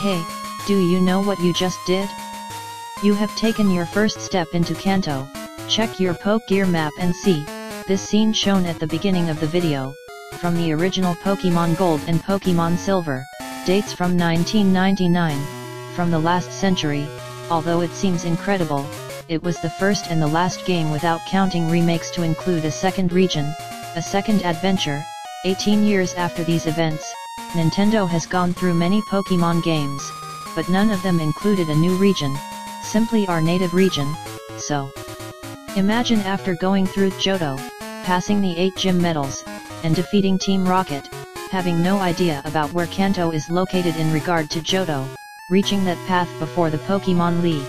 Hey, do you know what you just did? You have taken your first step into Kanto. Check your Poke Gear map and see, this scene shown at the beginning of the video, from the original Pokemon Gold and Pokemon Silver, dates from 1999, from the last century. Although it seems incredible, it was the first and the last game without counting remakes to include a second region, a second adventure. 18 years after these events, Nintendo has gone through many Pokemon games, but none of them included a new region, simply our native region. So, imagine after going through Johto, passing the 8 gym medals, and defeating Team Rocket, having no idea about where Kanto is located in regard to Johto, reaching that path before the Pokemon League,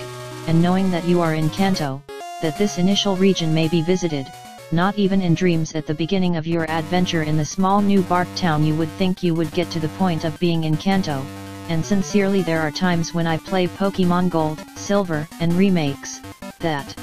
and knowing that you are in Kanto, that this initial region may be visited, not even in dreams. At the beginning of your adventure in the small new bark town you would think you would get to the point of being in Kanto, and sincerely there are times when I play Pokemon Gold, Silver, and remakes, that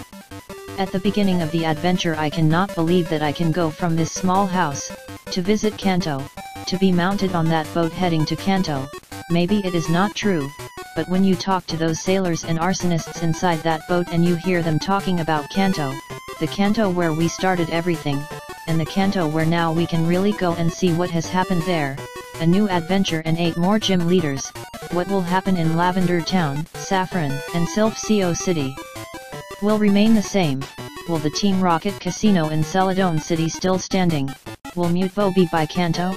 at the beginning of the adventure I cannot believe that I can go from this small house, to visit Kanto, to be mounted on that boat heading to Kanto. Maybe it is not true, but when you talk to those sailors and arsonists inside that boat and you hear them talking about Kanto, the Kanto where we started everything, and the Kanto where now we can really go and see what has happened there, a new adventure and 8 more gym leaders, what will happen in Lavender Town, Saffron, and Silphio City? Will remain the same? Will the Team Rocket Casino in Celadon City still standing? Will Mutvo be by Kanto?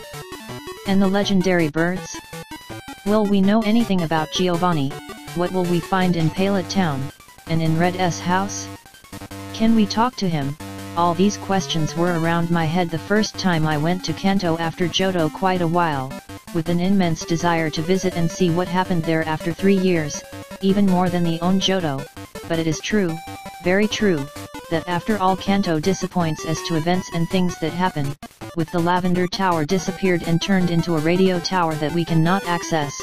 And the legendary birds? Will we know anything about Giovanni? What will we find in Pallet Town, and in Red S house? Can we talk to him? All these questions were around my head the first time I went to Kanto after Johto quite a while, with an immense desire to visit and see what happened there after 3 years, even more than the own Johto. But it is true, very true, that after all Kanto disappoints as to events and things that happen, with the Lavender Tower disappeared and turned into a radio tower that we cannot access,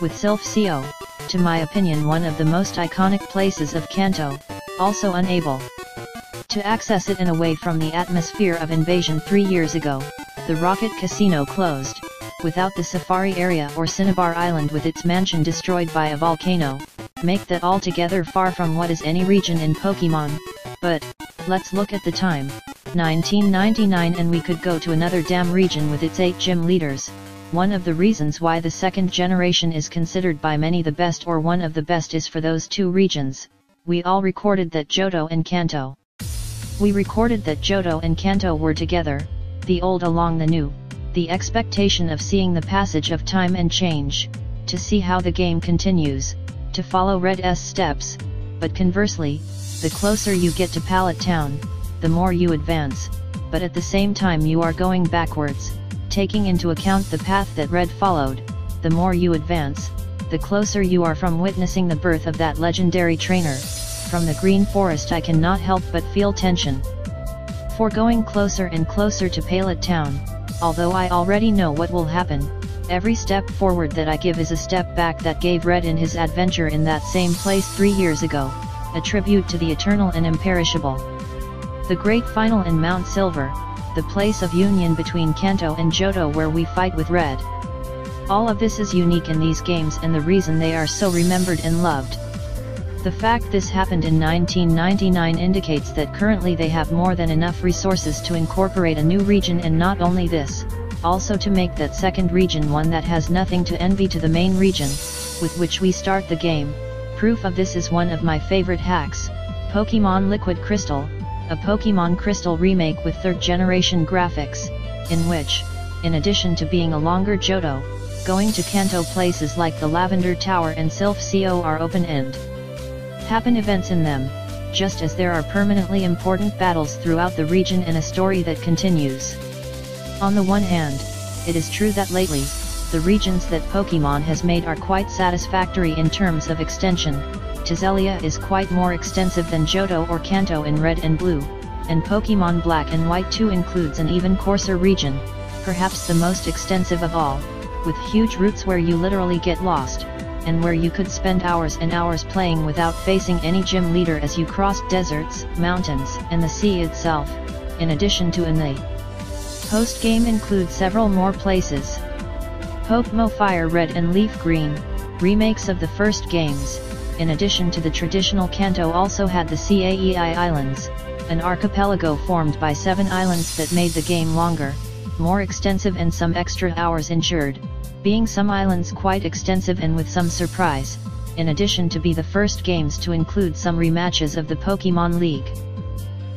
with Silphio, to my opinion one of the most iconic places of Kanto, also unable to access it and away from the atmosphere of invasion 3 years ago, the Rocket Casino closed, without the Safari area or Cinnabar Island with its mansion destroyed by a volcano, make that altogether far from what is any region in Pokemon. But, let's look at the time, 1999, and we could go to another damn region with its 8 gym leaders. One of the reasons why the second generation is considered by many the best or one of the best is for those 2 regions. We all recorded that Johto and Kanto. We recorded that Johto and Kanto were together, the old along the new, the expectation of seeing the passage of time and change, to see how the game continues, to follow Red S steps. But conversely, the closer you get to Pallet Town, the more you advance, but at the same time you are going backwards, taking into account the path that Red followed. The more you advance, the closer you are from witnessing the birth of that legendary trainer. From the Green Forest I cannot help but feel tension. For going closer and closer to Pallet Town, although I already know what will happen, every step forward that I give is a step back that gave Red in his adventure in that same place 3 years ago, a tribute to the eternal and imperishable. The great final in Mount Silver, the place of union between Kanto and Johto where we fight with Red. All of this is unique in these games and the reason they are so remembered and loved. The fact this happened in 1999 indicates that currently they have more than enough resources to incorporate a new region, and not only this, also to make that second region one that has nothing to envy to the main region, with which we start the game. Proof of this is one of my favorite hacks, Pokemon Liquid Crystal, a Pokemon Crystal remake with 3rd generation graphics, in which, in addition to being a longer Johto, going to Kanto places like the Lavender Tower and Silphio are open-end. Happen events in them, just as there are permanently important battles throughout the region and a story that continues. On the one hand, it is true that lately, the regions that Pokemon has made are quite satisfactory in terms of extension. Tizelia is quite more extensive than Johto or Kanto in Red and Blue, and Pokemon Black and White 2 includes an even coarser region, perhaps the most extensive of all, with huge routes where you literally get lost, and where you could spend hours and hours playing without facing any gym leader as you crossed deserts, mountains, and the sea itself. In addition to the post-game include several more places. Pokemo Fire Red and Leaf Green, Remakes of the first games, in addition to the traditional Kanto, also had the Caei Islands, an archipelago formed by 7 islands that made the game longer, more extensive, and some extra hours ensured, being some islands quite extensive and with some surprise, in addition to be the first games to include some rematches of the Pokémon League.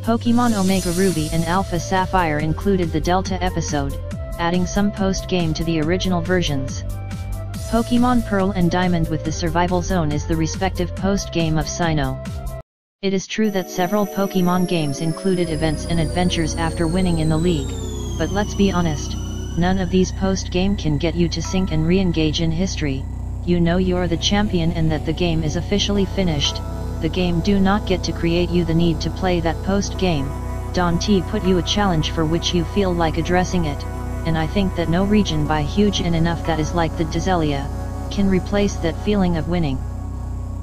Pokémon Omega Ruby and Alpha Sapphire included the Delta episode, adding some post-game to the original versions. Pokémon Pearl and Diamond with the Survival Zone is the respective post-game of Sinnoh. It is true that several Pokémon games included events and adventures after winning in the league, but let's be honest, none of these post-game can get you to sink and re-engage in history. You know you're the champion and that the game is officially finished. The game do not get to create you the need to play that post-game. Dante put you a challenge for which you feel like addressing it, and I think that no region by huge and enough that is like the Dizelia, can replace that feeling of winning.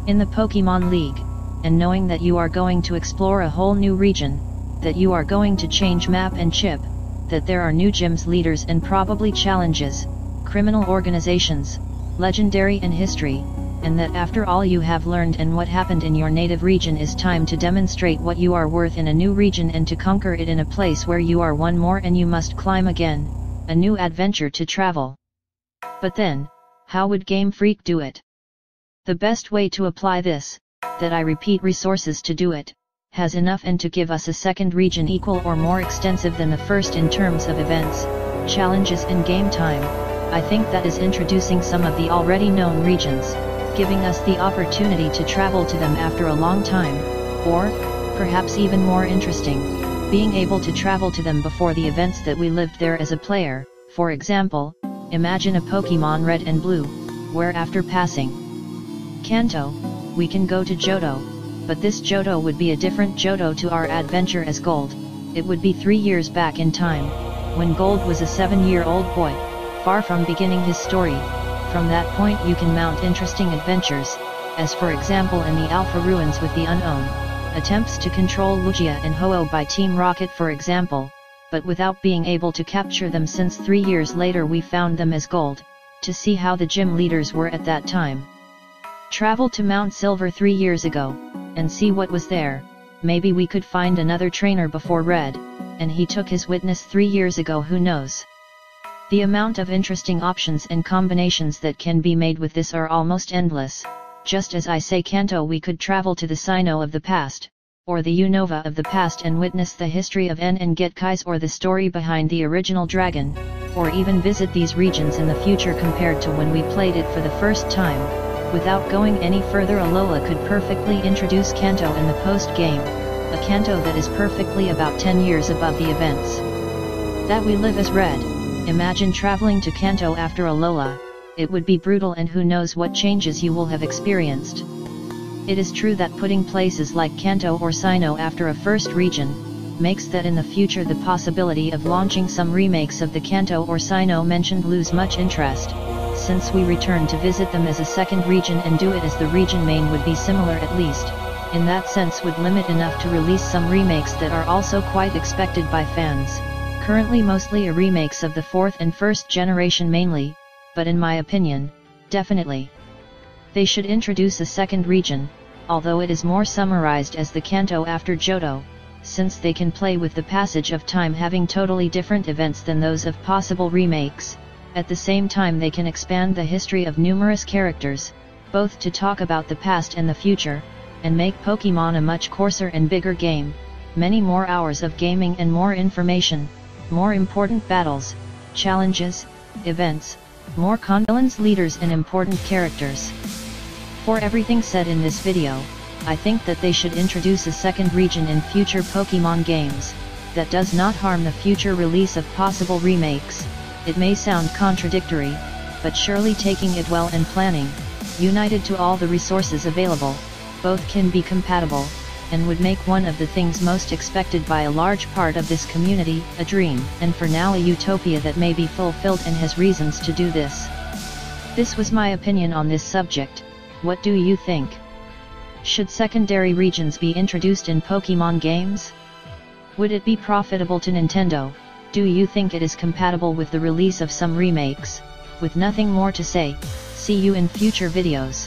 In the Pokémon League, and knowing that you are going to explore a whole new region, that you are going to change map and chip, that there are new gyms, leaders and probably challenges, criminal organizations, legendary and history, and that after all you have learned and what happened in your native region is time to demonstrate what you are worth in a new region and to conquer it in a place where you are one more and you must climb again, a new adventure to travel. But then, how would Game Freak do it? The best way to apply this, that I repeat resources to do it, has enough and to give us a second region equal or more extensive than the first in terms of events, challenges and game time. I think that is introducing some of the already known regions, giving us the opportunity to travel to them after a long time, or, perhaps even more interesting, being able to travel to them before the events that we lived there as a player. For example, imagine a Pokémon Red and Blue, where after passing Kanto, we can go to Johto, but this Johto would be a different Johto to our adventure as Gold. It would be 3 years back in time, when Gold was a 7-year-old boy, far from beginning his story. From that point you can mount interesting adventures, as for example in the Alpha Ruins with the Unknown, attempts to control Lugia and Ho-Oh by Team Rocket for example, but without being able to capture them since 3 years later we found them as Gold, to see how the gym leaders were at that time. Travel to Mount Silver 3 years ago, and see what was there. Maybe we could find another trainer before Red, and he took his witness 3 years ago, who knows. The amount of interesting options and combinations that can be made with this are almost endless. Just as I say Kanto, we could travel to the Sinnoh of the past, or the Unova of the past and witness the history of N and Get Kais or the story behind the original dragon, or even visit these regions in the future compared to when we played it for the first time. Without going any further, Alola could perfectly introduce Kanto in the post-game, a Kanto that is perfectly about 10 years above the events that we live as Red. Imagine traveling to Kanto after Alola. It would be brutal, and who knows what changes you will have experienced. It is true that putting places like Kanto or Sinnoh after a first region, makes that in the future the possibility of launching some remakes of the Kanto or Sinnoh mentioned lose much interest, since we return to visit them as a second region and do it as the region main would be similar, at least, in that sense would limit enough to release some remakes that are also quite expected by fans. Currently mostly a remakes of the 4th and 1st generation mainly, but in my opinion, definitely they should introduce a second region, although it is more summarized as the Kanto after Johto, since they can play with the passage of time having totally different events than those of possible remakes. At the same time they can expand the history of numerous characters, both to talk about the past and the future, and make Pokemon a much coarser and bigger game, many more hours of gaming and more information, more important battles, challenges, events, more condolence leaders and important characters. For everything said in this video, I think that they should introduce a second region in future Pokemon games, that does not harm the future release of possible remakes. It may sound contradictory, but surely taking it well and planning, united to all the resources available, both can be compatible, and would make one of the things most expected by a large part of this community, a dream, and for now a utopia that may be fulfilled and has reasons to do this. This was my opinion on this subject. What do you think? Should secondary regions be introduced in Pokemon games? Would it be profitable to Nintendo? Do you think it is compatible with the release of some remakes? With nothing more to say, See you in future videos.